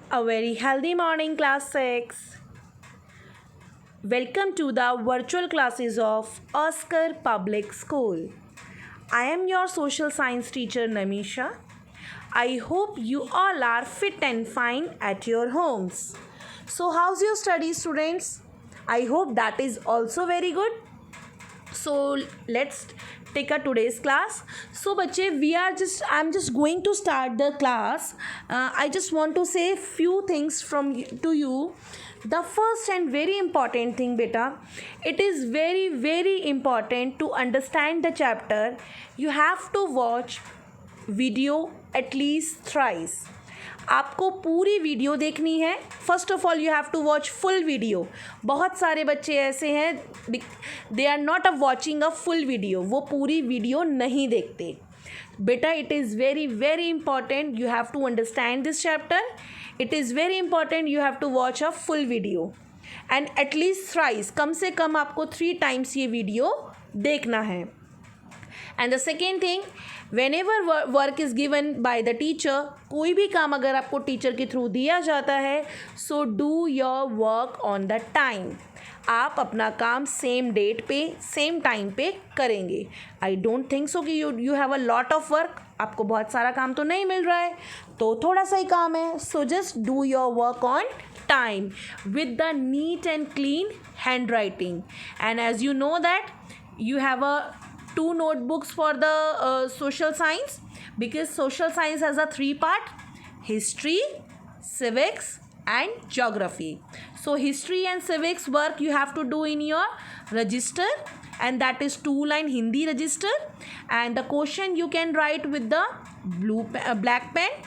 A very healthy morning, class 6. Welcome to the virtual classes of Oscar Public School. I am your social science teacher Namisha. I hope you all are fit and fine at your homes. So, how's your study, students? I hope that is also very good. So let's take a today's class. So बच्चे I'm just going to start the class. I just want to say few things to you. The first and very important thing, beta, it is very important to understand the chapter. You have to watch video at least thrice. आपको पूरी video देखनी है. First of all you have to watch full video. बहुत सारे बच्चे ऐसे हैं they are not watching a full video, वो पूरी वीडियो नहीं देखते. बेटा it is very important, you have to understand this chapter. It is very important, you have to watch a full video and at least thrice, कम से कम आपको 3 times ये वीडियो देखना है. And the second thing, whenever work is given by the teacher, कोई भी काम अगर आपको टीचर के थ्रू दिया जाता है, so do your work on the time. आप अपना काम सेम डेट पे सेम टाइम पे करेंगे. आई डोंट थिंक सो कि you have a lot of work. आपको बहुत सारा काम तो नहीं मिल रहा है, तो थोड़ा सा ही काम है. So just do your work on time with the neat and clean handwriting. And as you know that you have 2 notebooks for the social science, because social science has a 3 part: history, civics and geography. So history and civics work you have to do in your register, and that is 2-line Hindi register, and the question you can write with the black pen,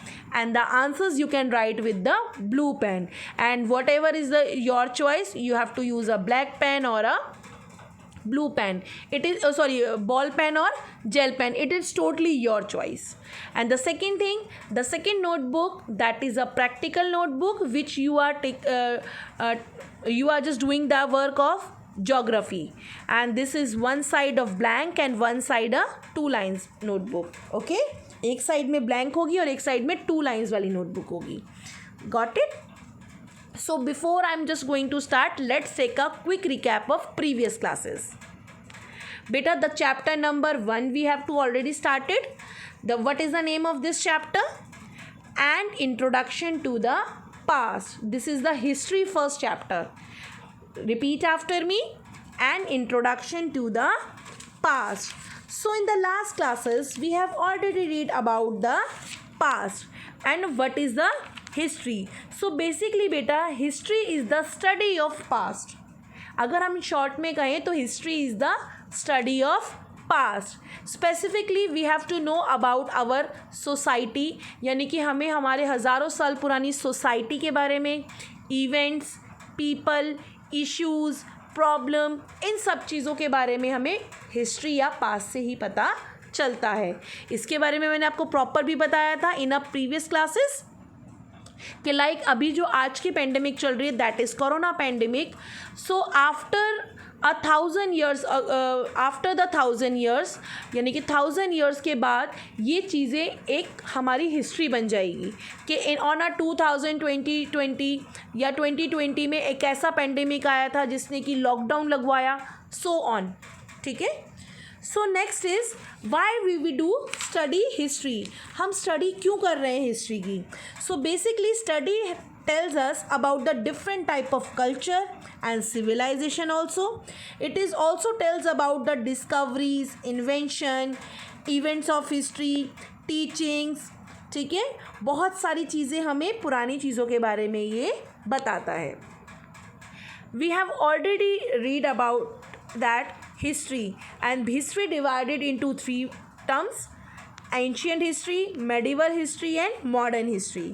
and the answers you can write with the blue pen. And whatever is your choice, you have to use a black pen or a blue pen. It is ball pen or gel pen. It is totally your choice. And the second thing, the second notebook, that is a practical notebook which you are just doing the work of geography, and this is one side of blank and one side a 2 lines notebook. Okay, एक side में blank होगी और एक side में 2 lines वाली notebook होगी. Got it? So before I'm just going to start, let's take a quick recap of previous classes. Beta, the chapter number 1 we have to already started. What is the name of this chapter? An introduction to the past. This is the history first chapter. Repeat after me. An introduction to the past. So in the last classes we have already read about the past and what is the history. So basically बेटा, history is the study of past. अगर हम short में कहें तो history is the study of past. Specifically we have to know about our society, यानी कि हमें हमारे हज़ारों साल पुरानी सोसाइटी के बारे में, इवेंट्स, पीपल, इश्यूज़, प्रॉब्लम, इन सब चीज़ों के बारे में हमें हिस्ट्री या पास्ट से ही पता चलता है. इसके बारे में मैंने आपको प्रॉपर भी बताया था इन अ प्रीवियस क्लासेस कि लाइक अभी जो आज की पेंडेमिक चल रही है, that is corona pandemic. So after 1000 years, after the 1000 years, यानी कि 1000 ईयर्स के बाद ये चीज़ें एक हमारी हिस्ट्री बन जाएगी कि ऑन 2020 या 2020 में एक ऐसा पेंडेमिक आया था जिसने कि लॉकडाउन लगवाया, सो ऑन. ठीक है. So next is why we do study history. हम स्टडी क्यों कर रहे हैं हिस्ट्री की? So basically study tells us about the different type of culture and civilization also. It is also tells about the discoveries, invention, events of history, teachings. ठीक है, बहुत सारी चीज़ें हमें पुरानी चीज़ों के बारे में ये बताता है. We have already read about that history, and history divided into 3 terms: ancient history, medieval history and modern history.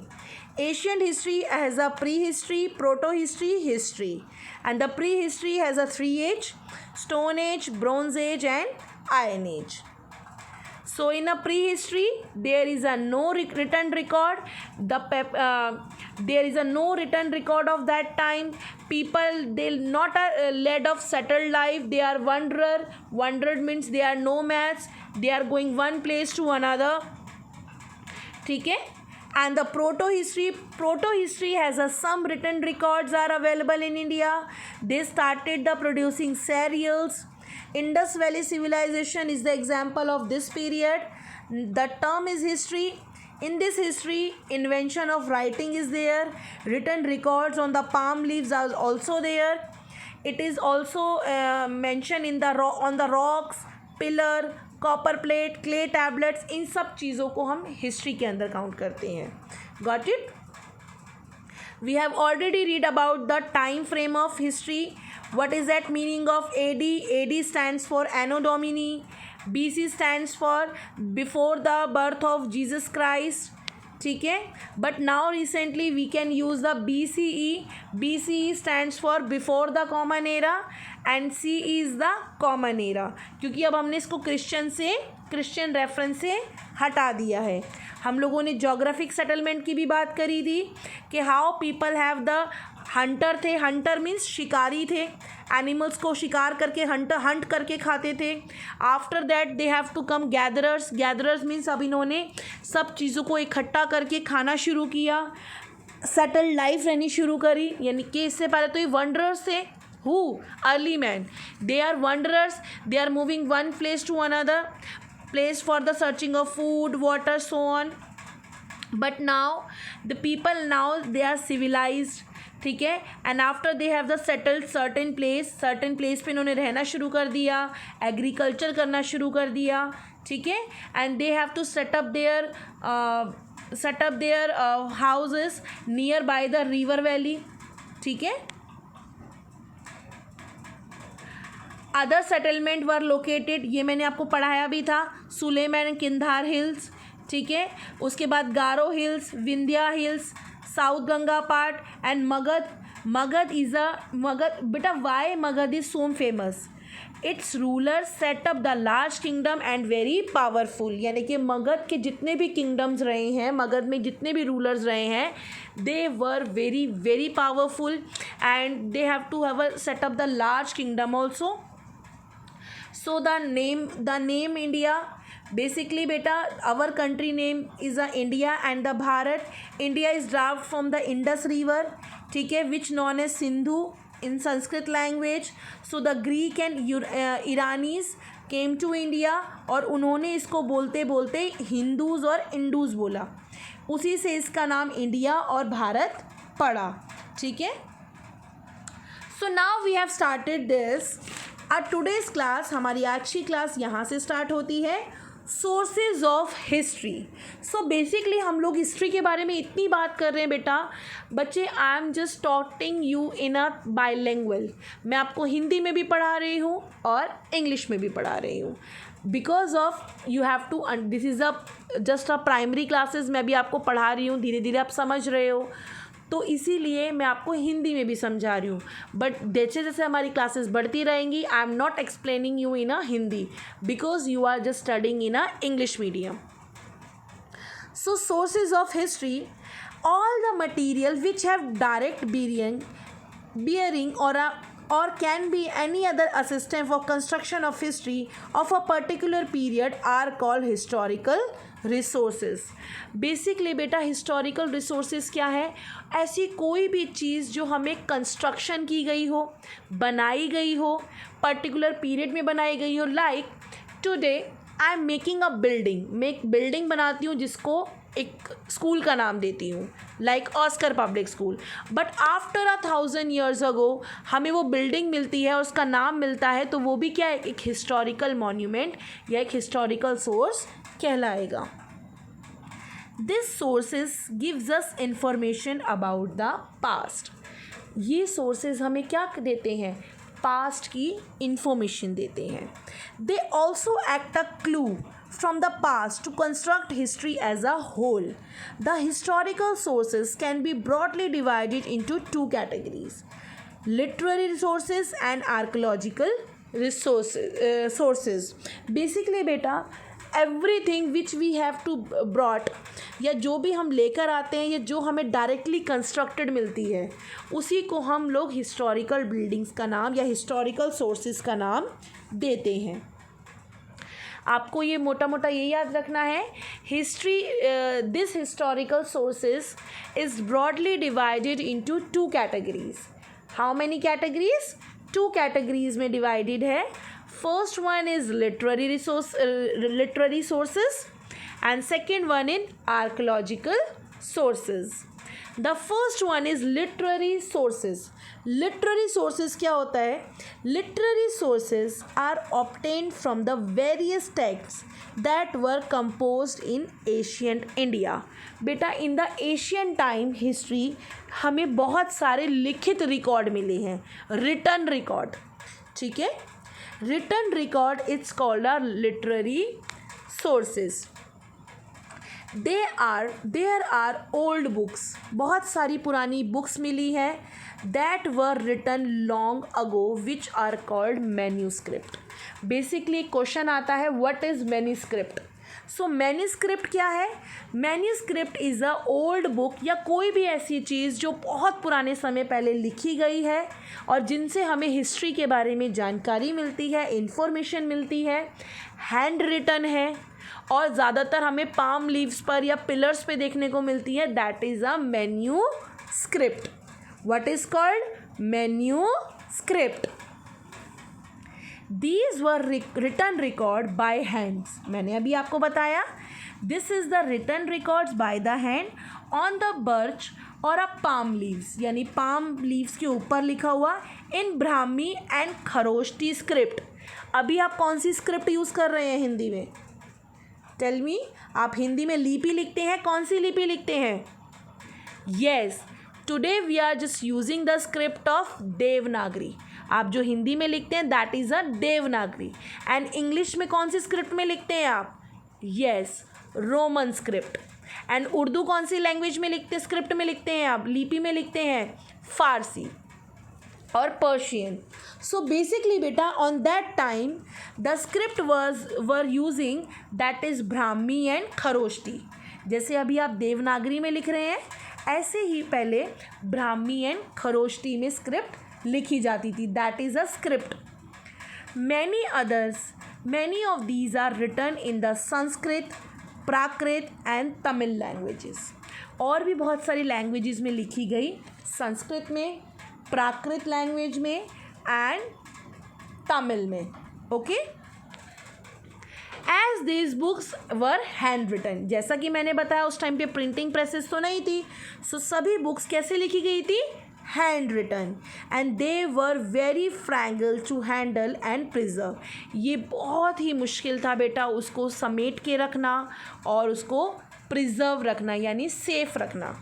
Ancient history has a prehistory, proto-history, history, and the prehistory has a 3 age: Stone Age, Bronze Age and Iron Age. So in a prehistory there is a no written record. There is a no written record of that time. People, they not led of settled life. They are wanderer. Wandered means they are nomads. They are going one place to another. ठीक है. And the proto-history has some written records are available in India. They started the producing cereals. Indus Valley civilization is the example of this period. The term is history. In this history, invention of writing is there. Written records on the palm leaves are also there. It is also mentioned in the on the rocks, pillar, copper plate, clay tablets, इन सब चीज़ों को हम history के अंदर count करते हैं. Got it? We have already read about the time frame of history. What is that meaning of AD? AD stands for anno domini. BC stands for before the birth of Jesus Christ. ठीक है. But now recently we can use the BCE. BCE stands for before the common era and CE is the common era, क्योंकि अब हमने इसको Christian reference से हटा दिया है. हम लोगों ने जोग्राफिक सेटलमेंट की भी बात करी थी कि how people have the Hunter थे. हंटर मीन्स शिकारी थे. एनिमल्स को शिकार करके हंट करके खाते थे. After that they have to come gatherers. Gatherers means अब इन्होंने सब चीज़ों को इकट्ठा करके खाना शुरू किया. सेटल्ड लाइफ रहनी शुरू करी. यानी कि इससे पहले तो ये वंडरर्स थे. Who? Early men. They are wanderers. They are moving one place to another place for the searching of food, water, so on. But now the people they are civilized. ठीक है. And after they have the settled certain place पे इन्होंने रहना शुरू कर दिया, agriculture करना शुरू कर दिया. ठीक है. And they have to set up their houses near by the river valley. ठीक है. अदर सेटलमेंट वर लोकेटेड, ये मैंने आपको पढ़ाया भी था. सुलेमान किंधार हिल्स. ठीक है. उसके बाद Garo hills, Vindhya hills, south Ganga part and Magadh. Magadh बेटा, why Magadh is so famous? Its ruler set up the large kingdom and very powerful. यानी कि मगध के जितने भी किंगडम्स रहे हैं, मगध में जितने भी रूलर्स रहे हैं, they were very very powerful and they have to have set up the large kingdom also. So the name India, basically beta, our country name is India and the Bharat. India is derived from the Indus River, ठीक है, which known as Sindhu in Sanskrit language. So the Greek and Iranis came to India और उन्होंने इसको बोलते बोलते Hindus और इंडूज बोला. उसी से इसका नाम इंडिया और भारत पड़ा. ठीक है. So now we have started this. Today's class, हमारी आज की क्लास यहाँ से स्टार्ट होती है. Sources of history. So basically हम लोग हिस्ट्री के बारे में इतनी बात कर रहे हैं बेटा बच्चे. I am just taunting you in a bilingual. मैं आपको हिंदी में भी पढ़ा रही हूँ और इंग्लिश में भी पढ़ा रही हूँ. Because of you have to, this is just a primary classes. मैं भी आपको पढ़ा रही हूँ, धीरे धीरे आप समझ रहे हो, तो इसीलिए मैं आपको हिंदी में भी समझा रही हूँ. बट जैसे जैसे हमारी क्लासेस बढ़ती रहेंगी, I am not explaining you in a Hindi because you are just studying in a English medium. So sources of history, all the material which have direct bearing or can be any other assistant for construction of history of a particular period are called historical resources. Basically बेटा historical resources क्या है? ऐसी कोई भी चीज़ जो हमें construction की गई हो, बनाई गई हो, पर्टिकुलर पीरियड में बनाई गई हो. Like today I am making a building. मैं एक बिल्डिंग बनाती हूँ जिसको एक स्कूल का नाम देती हूँ, like Oscar public school. But after 1000 years अगो हमें वो बिल्डिंग मिलती है और उसका नाम मिलता है, तो वो भी क्या है? एक हिस्टोरिकल मॉन्यूमेंट या एक हिस्टोरिकल सोर्स कहलाएगा. This sources gives us information about the past. ये सोर्सेज हमें क्या देते हैं? पास्ट की इंफॉर्मेशन देते हैं. They also act a clue from the past to construct history as a whole. The historical sources can be broadly divided into two categories: literary resources and archaeological sources. Basically बेटा everything which we have to brought, या जो भी हम लेकर आते हैं या जो हमें डायरेक्टली कंस्ट्रक्टेड मिलती है, उसी को हम लोग हिस्टोरिकल बिल्डिंग्स का नाम या हिस्टोरिकल सोर्सेज का नाम देते हैं. आपको ये मोटा मोटा ये याद रखना है, history this historical sources is broadly divided into 2 categories. How many categories? 2 categories में डिवाइडेड है. First one is literary sources and second one in archaeological sources. The first one is literary sources. Literary sources क्या होता है? Literary sources are obtained from the various texts that were composed in ancient India. बेटा in the ancient time history हमें बहुत सारे लिखित record मिले हैं, written record. ठीक है, written record it's called a literary sources. There are old books, बहुत सारी पुरानी बुक्स मिली हैं that were written long ago which are called manuscript. Basically question आता है what is manuscript? So manuscript क्या है? Manuscript is a old book या कोई भी ऐसी चीज़ जो बहुत पुराने समय पहले लिखी गई है और जिनसे हमें हिस्ट्री के बारे में जानकारी मिलती है, इंफॉर्मेशन मिलती है, हैंड रिटन है और ज़्यादातर हमें पाम लीव्स पर या पिलर्स पे देखने को मिलती है. That is a manuscript. What is called? Manuscript. These were written record by hands. मैंने अभी आपको बताया. This is the written records by the hand on the birch और a palm leaves, यानी palm leaves के ऊपर लिखा हुआ in Brahmi and Kharosthi script. अभी आप कौन सी स्क्रिप्ट यूज़ कर रहे हैं हिंदी में? Tell me. आप हिंदी में लिपि लिखते हैं, कौन सी लिपि लिखते हैं? Yes, today we are just using the script of Devanagari. आप जो हिंदी में लिखते हैं that is a Devanagari. And English में कौन सी स्क्रिप्ट में लिखते हैं आप? Yes, roman script. And Urdu कौन सी लैंग्वेज में लिखते, स्क्रिप्ट में लिखते हैं आप, लिपि में लिखते हैं? फारसी और पर्शियन. सो बेसिकली बेटा on that time the script were using that is Brahmi and Kharosthi. जैसे अभी आप देवनागरी में लिख रहे हैं ऐसे ही पहले ब्राह्मी एंड खरोष्टी में स्क्रिप्ट लिखी जाती थी. That is a script. Many of these are written in the Sanskrit, Prakrit and Tamil languages. और भी बहुत सारी लैंग्वेजेस में लिखी गई, संस्कृत में, प्राकृत लैंग्वेज में एंड तमिल में. Okay. As this books were handwritten, जैसा कि मैंने बताया उस टाइम पे प्रिंटिंग प्रेसेस तो नहीं थी. सो सभी बुक्स कैसे लिखी गई थी? Handwritten. And they were very fragile to handle and preserve. ये बहुत ही मुश्किल था बेटा उसको समेट के रखना और उसको प्रिजर्व रखना यानी सेफ रखना.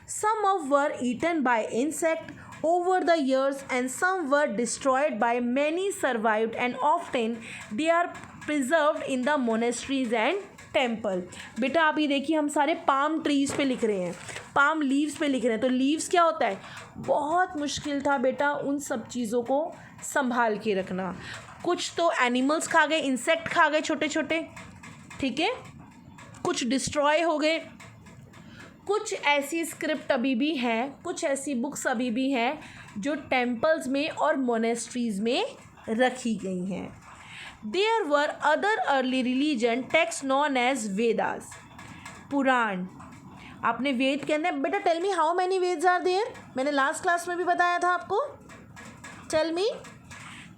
Some of were eaten by insect over the years and some were destroyed by many survived and often they are preserved in the monasteries and temple. बेटा आप ये देखिए हम सारे पाम ट्रीज़ पे लिख रहे हैं, पाम लीव्स पे लिख रहे हैं. तो लीव्स क्या होता है? बहुत मुश्किल था बेटा उन सब चीज़ों को संभाल के रखना. कुछ तो एनिमल्स खा गए, इंसेक्ट खा गए छोटे छोटे, ठीक है, कुछ डिस्ट्रॉय हो गए. कुछ ऐसी स्क्रिप्ट अभी भी हैं, कुछ ऐसी बुक्स अभी भी हैं जो टेम्पल्स में और मोनेस्ट्रीज़ में रखी गई हैं. There were other early religion text known as Vedas. Purana. आपने वेद के अंदर बेटा tell me how many Vedas are there? मैंने लास्ट क्लास में भी बताया था आपको. Tell me.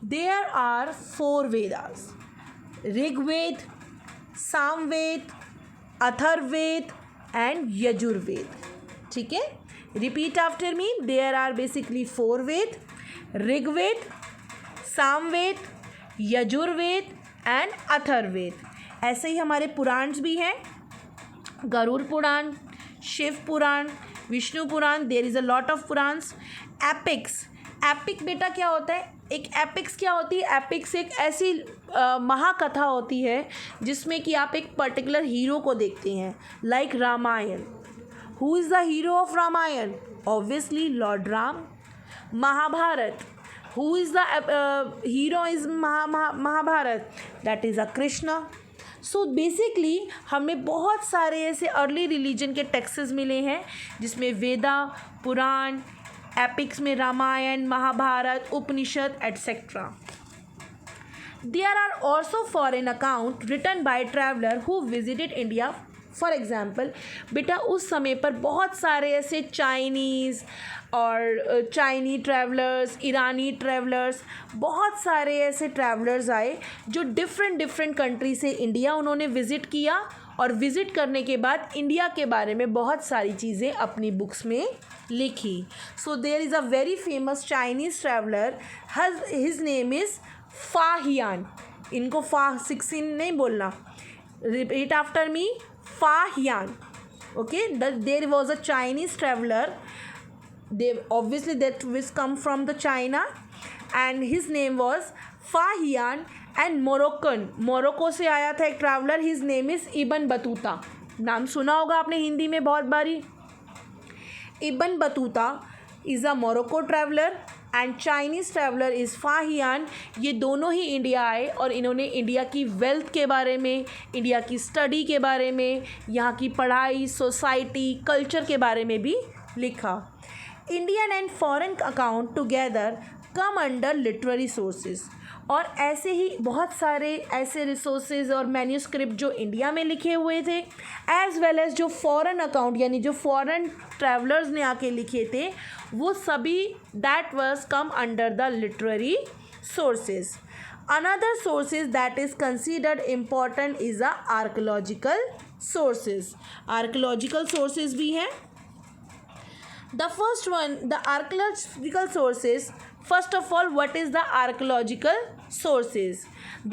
There are 4 Vedas. Rigveda, Samaveda, Atharvaveda and Yajurveda. ठीक है, repeat after me. There are basically 4 Veda, Rigveda, Samaveda, Yajurveda and Atharvaveda. ऐसे ही हमारे पुराण भी हैं, गरुड़ पुराण, शिव पुराण, Vishnu Purana. There is a lot of Puranas. Epics. Epic बेटा क्या होता है? एक एपिक्स क्या होती है? एपिक्स एक ऐसी महाकथा होती है जिसमें कि आप एक पर्टिकुलर हीरो को देखते हैं, like Ramayana. Who is the hero of Ramayana? Obviously lord Ram. Mahabharata. Who is the hero is Mahabharata? That is a Krishna. So basically हमें बहुत सारे ऐसे अर्ली रिलीजन के टेक्सेस मिले हैं जिसमें वेदा, पुराण, एपिक्स में रामायण, महाभारत, उपनिषद etcetera. There are also foreign account written by traveler who visited India. For example बेटा उस समय पर बहुत सारे ऐसे चाइनीज़ और चाइनी ट्रैवलर्स, ईरानी ट्रैवलर्स, बहुत सारे ऐसे ट्रैवलर्स आए जो डिफरेंट कंट्री से इंडिया उन्होंने विज़िट किया और विज़िट करने के बाद इंडिया के बारे में बहुत सारी चीज़ें अपनी बुक्स में लिखी. So there is a very famous Chinese traveller, his name is Fahian. इनको 16 नहीं बोलना, repeat after me, Fahian. Okay, there was a Chinese traveler. They obviously that was come from the China, and his name was Fahian. And Moroccan, Morocco से आया था एक traveller. His name is Ibn Battuta. नाम सुना होगा आपने हिंदी में बहुत बारी. Ibn Battuta is a Morocco traveler and Chinese traveller is Fahien. ये दोनों ही इंडिया आए और इन्होंने इंडिया की वेल्थ के बारे में, इंडिया की स्टडी के बारे में, यहाँ की पढ़ाई, सोसाइटी, कल्चर के बारे में भी लिखा. Indian and foreign account together come under literary sources. और ऐसे ही बहुत सारे ऐसे रिसोर्सेज और मैन्यूस्क्रिप्ट जो इंडिया में लिखे हुए थे, एज़ वेल एज़ जो फॉरेन अकाउंट यानी जो फॉरेन ट्रैवलर्स ने आके लिखे थे, वो सभी that was come under the literary sources. Another sources that is considered important is the archaeological sources. Archaeological sources भी हैं. The first one, the archaeological sources. First of all, what is the archaeological sources?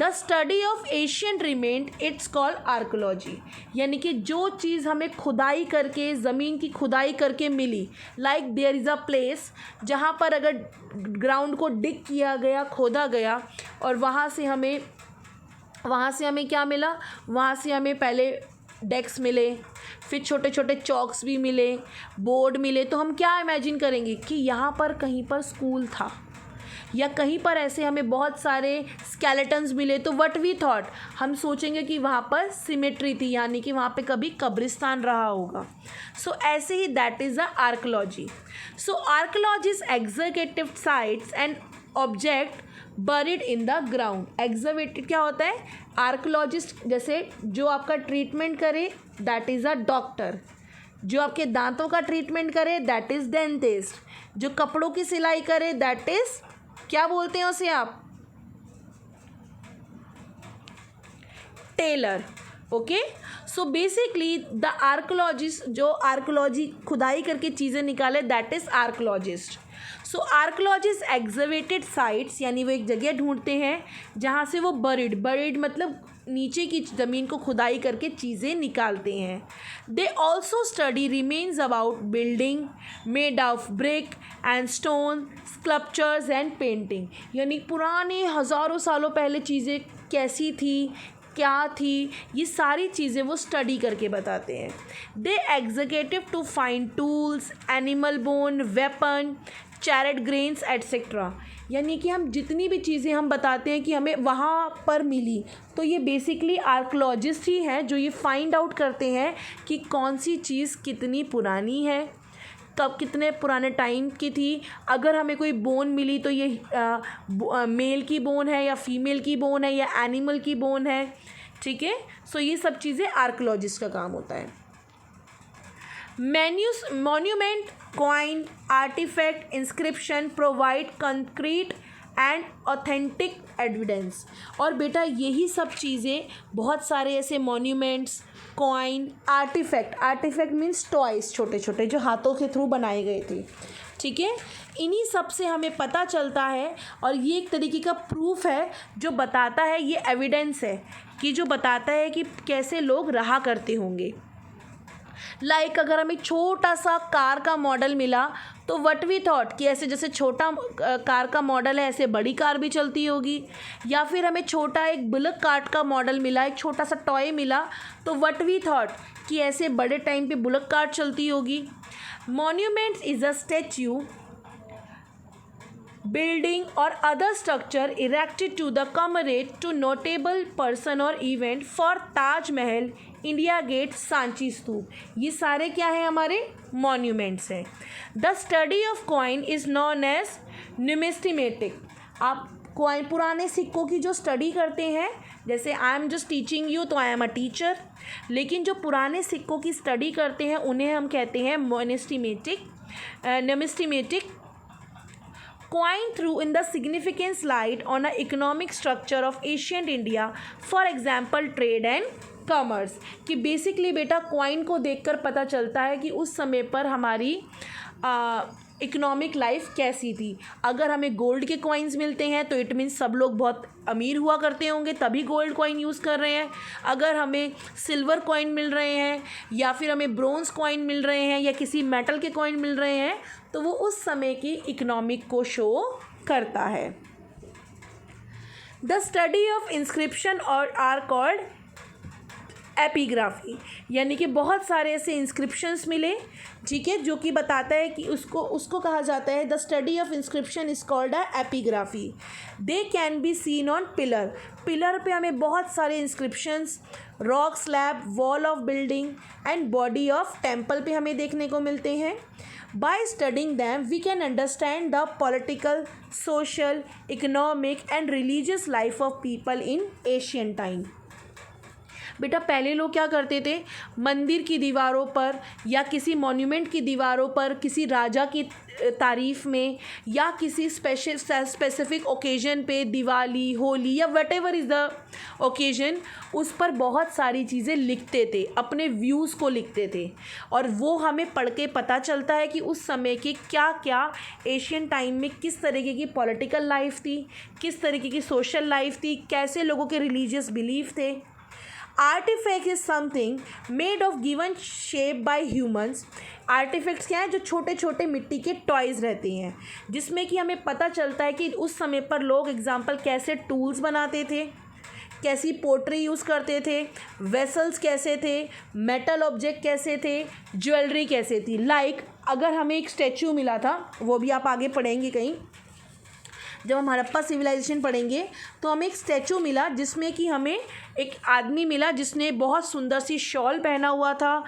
The study of ancient remains, it's called archaeology. यानी कि जो चीज़ हमें खुदाई करके, ज़मीन की खुदाई करके मिली, like there is a place जहाँ पर अगर ग्राउंड को डिग किया गया, खोदा गया और वहाँ से हमें क्या मिला, वहाँ से हमें पहले डेस्क मिले, फिर छोटे छोटे चॉक्स भी मिले, बोर्ड मिले. तो हम क्या इमेजिन करेंगे कि यहाँ पर कहीं पर स्कूल था या कहीं पर ऐसे हमें बहुत सारे स्केलेटन्स मिले. तो व्हाट वी थॉट, हम सोचेंगे कि वहाँ पर सिमेट्री थी, यानी कि वहाँ पे कभी कब्रिस्तान रहा होगा. सो ऐसे ही that is the archaeology. So archaeology is executive sites and object buried in the ground. Excavated क्या होता है? आर्कोलॉजिस्ट जैसे जो आपका ट्रीटमेंट करे दैट इज़ अ डॉक्टर, जो आपके दांतों का ट्रीटमेंट करे दैट इज़ डेंटिस्ट, जो कपड़ों की सिलाई करे दैट इज़, क्या बोलते हैं उसे आप? Tailor. Okay, so basically the archaeologist, जो आर्कोलॉजी खुदाई करके चीज़ें निकाले that is archaeologist. So archaeologist excavated sites, यानी वो एक जगह ढूंढते हैं जहाँ से वो बरीड मतलब नीचे की ज़मीन को खुदाई करके चीज़ें निकालते हैं. They also study remains about building made of brick and stone, sculptures and painting. यानी पुराने हज़ारों सालों पहले चीज़ें कैसी थी, क्या थी, ये सारी चीज़ें वो स्टडी करके बताते हैं. They executive to find tools, animal bone, weapon, chariot grains etcetera. यानी कि हम जितनी भी चीज़ें हम बताते हैं कि हमें वहाँ पर मिली, तो ये बेसिकली आर्कोलॉजिस्ट ही हैं जो ये फाइंड आउट करते हैं कि कौन सी चीज़ कितनी पुरानी है, कब कितने पुराने टाइम की थी. अगर हमें कोई बोन मिली तो ये मेल की बोन है या फीमेल की बोन है या एनिमल की बोन है. ठीक है, सो ये सब चीज़ें आर्कोलॉजिस्ट का काम होता है. Monument, coin, artefact, inscription provide concrete and authentic evidence. और बेटा यही सब चीज़ें, बहुत सारे ऐसे monuments, coin, artefact means toys, छोटे छोटे जो हाथों के थ्रू बनाए गए थे. ठीक है, इन्हीं सब से हमें पता चलता है और ये एक तरीके का प्रूफ है जो बताता है, ये एविडेंस है कि जो बताता है कि कैसे लोग रहा करते होंगे. लाइक अगर हमें छोटा सा कार का मॉडल मिला तो व्हाट वी थॉट कि ऐसे जैसे छोटा कार का मॉडल है ऐसे बड़ी कार भी चलती होगी. या फिर हमें छोटा एक बुलक कार्ट का मॉडल मिला, एक छोटा सा टॉय मिला, तो व्हाट वी थॉट कि ऐसे बड़े टाइम पे बुलक कार्ट चलती होगी. Monuments is a statue, building or other structure erected to the commemorate to notable person or event. for Taj Mahal, India gate, Sanchi स्तूप, ये सारे क्या हैं? हमारे मॉन्यूमेंट्स हैं. The study of coin is known as numismatic. आप coin पुराने सिक्कों की जो स्टडी करते हैं, जैसे आई एम जस्ट टीचिंग यू तो आई एम अ टीचर, लेकिन जो पुराने सिक्कों की स्टडी करते हैं उन्हें हम कहते हैं numismatic coin through in the significance light on a economic structure of ancient India, for example trade and commerce। कि बेसिकली बेटा कॉइन को देखकर पता चलता है कि उस समय पर हमारी इकोनॉमिक लाइफ कैसी थी। अगर हमें गोल्ड के कॉइन्स मिलते हैं तो इट मीन्स सब लोग बहुत अमीर हुआ करते होंगे, तभी गोल्ड कॉइन यूज़ कर रहे हैं। अगर हमें सिल्वर कॉइन मिल रहे हैं या फिर हमें ब्रोंज़ कॉइन मिल रहे हैं या किसी मेटल के कॉइन मिल रहे हैं तो वो उस समय की इकोनॉमिक को शो करता है। द स्टडी ऑफ इंस्क्रिप्शन और आर कॉल्ड एपिग्राफी, यानी कि बहुत सारे ऐसे इंस्क्रिप्शंस मिले, ठीक है, जो कि बताता है कि उसको कहा जाता है the study of inscription is called a epigraphy. They can be seen on pillar पे हमें बहुत सारे inscriptions, rock slab, wall of building and body of temple पे हमें देखने को मिलते हैं। By studying them we can understand the political, social, economic and religious life of people in Asian time. बेटा पहले लोग क्या करते थे, मंदिर की दीवारों पर या किसी मॉन्यूमेंट की दीवारों पर किसी राजा की तारीफ़ में या किसी स्पेसिफिक ओकेजन पे, दिवाली, होली या what ever is the occasion, उस पर बहुत सारी चीज़ें लिखते थे, अपने व्यूज़ को लिखते थे। और वो हमें पढ़ के पता चलता है कि उस समय की क्या क्या एशियन टाइम में किस तरीके की पॉलिटिकल लाइफ थी, किस तरीके की सोशल लाइफ थी, कैसे लोगों के रिलीजियस बिलीफ थे। Artefact is something made of given shape by humans. Artefacts क्या हैं, जो छोटे छोटे मिट्टी के टॉयज़ रहते हैं, जिसमें कि हमें पता चलता है कि उस समय पर लोग एग्जाम्पल कैसे टूल्स बनाते थे, कैसी पोट्री यूज़ करते थे, वेसल्स कैसे थे, मेटल ऑब्जेक्ट कैसे थे, ज्वेलरी कैसे थी। अगर हमें एक स्टैचू मिला था, वो भी आप आगे पढ़ेंगे कहीं, जब हम हड़प्पा सिविलाइजेशन पढ़ेंगे तो हमें एक स्टैचू मिला जिसमें कि हमें एक आदमी मिला जिसने बहुत सुंदर सी शॉल पहना हुआ था,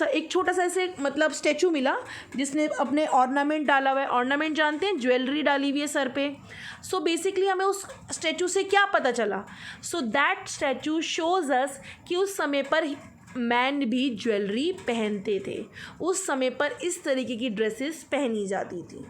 एक छोटा सा ऐसे मतलब स्टैचू मिला जिसने अपने ऑर्नामेंट डाला हुआ है। ऑर्नामेंट जानते हैं, ज्वेलरी डाली हुई है सर पे। सो बेसिकली हमें उस स्टैचू से क्या पता चला, so that statue shows us कि उस समय पर मैन भी ज्वेलरी पहनते थे, उस समय पर इस तरीके की ड्रेसेस पहनी जाती थी।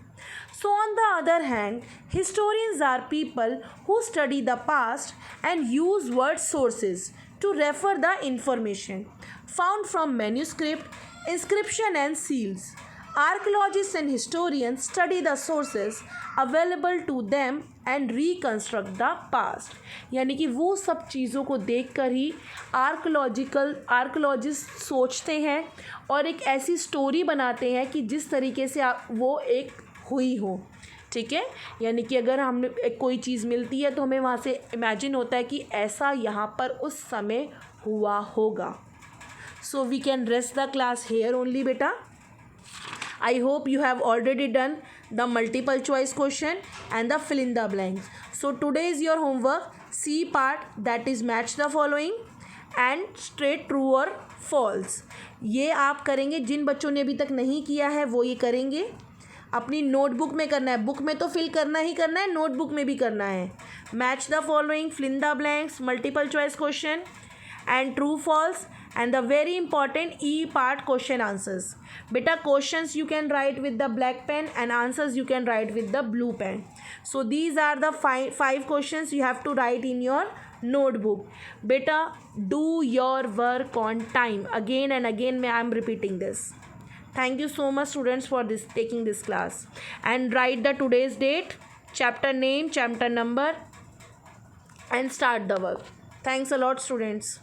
So on the other hand, historians are people who study the past and use word sources to refer the information found from manuscript, inscription and seals. Archaeologists and historians study the sources available to them and reconstruct the past। यानी कि वो सब चीज़ों को देखकर ही archaeologist सोचते हैं और एक ऐसी स्टोरी बनाते हैं कि जिस तरीके से वो एक हुई हो, ठीक है। यानी कि अगर हमें कोई चीज़ मिलती है तो हमें वहाँ से इमेजिन होता है कि ऐसा यहाँ पर उस समय हुआ होगा। So we can rest the class here only बेटा। I hope you have already done the multiple choice question and the fill in the blanks. So today is your homework C part, that is match the following and straight true और false. ये आप करेंगे, जिन बच्चों ने अभी तक नहीं किया है वो ये करेंगे, अपनी नोटबुक में करना है। बुक में तो फिल करना ही करना है, नोटबुक में भी करना है। Match the following, fill in the blanks, multiple choice question and true false and the very important E part question answers. बेटा questions you can write with the black pen and answers you can write with the blue pen. So these are the five questions you have to write in your notebook. Beta, do your work on time. Again and again I am repeating this. Thank you so much students for taking this class, and write the today's date, chapter name, chapter number, and start the work. Thanks a lot students.